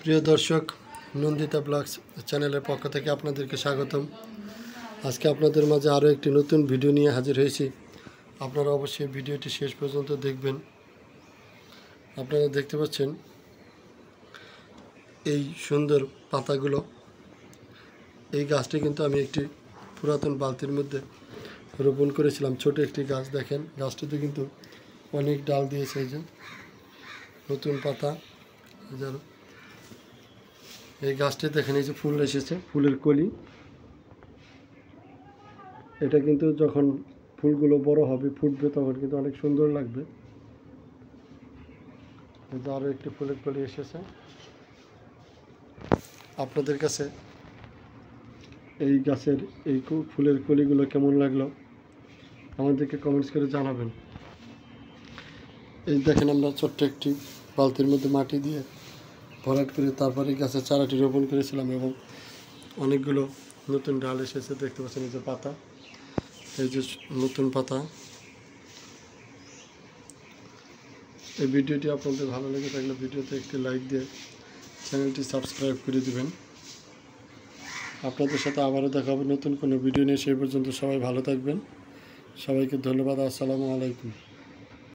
প্রিয় দর্শক, নন্দিতা ব্লগস চ্যানেলের পক্ষ থেকে আপনাদেরকে স্বাগতম। আজকে আপনাদের মাঝে আরও একটি নতুন ভিডিও নিয়ে হাজির হয়েছি। আপনারা অবশ্যই ভিডিওটি শেষ পর্যন্ত দেখবেন। আপনারা দেখতে পাচ্ছেন এই সুন্দর পাতাগুলো। এই গাছটি কিন্তু আমি একটি পুরাতন বালতির মধ্যে রোপণ করেছিলাম। ছোট একটি গাছ, দেখেন গাছটিতে কিন্তু অনেক ডাল দিয়েছে। এই যে নতুন পাতা, এই গাছটি দেখেন, এই যে ফুল এসেছে, ফুলের কলি। এটা কিন্তু যখন ফুলগুলো বড় হবে, ফুটবে, তখন কিন্তু অনেক সুন্দর লাগবে। আরও একটি ফুলের কলি এসেছে। আপনাদের কাছে এই গাছের এই ফুলের কলিগুলো কেমন লাগলো আমাদেরকে কমেন্টস করে জানাবেন। এই দেখেন, আমরা ছোট্ট একটি বালতির মধ্যে মাটি দিয়ে ভরাট করে তারপরে গাছের চারাটি রোপণ করেছিলাম এবং অনেকগুলো নতুন ডাল এসেছে। দেখতে পাচ্ছেন এই যে পাতা, এই যে নতুন পাতা। এই ভিডিওটি আপনাদের ভালো লেগে থাকলে ভিডিওতে একটি লাইক দিয়ে চ্যানেলটি সাবস্ক্রাইব করে দিবেন। আপনাদের সাথে আবারও দেখা হবে নতুন কোনো ভিডিও নিয়ে। সেই পর্যন্ত সবাই ভালো থাকবেন। সবাইকে ধন্যবাদ। আসসালামু আলাইকুম।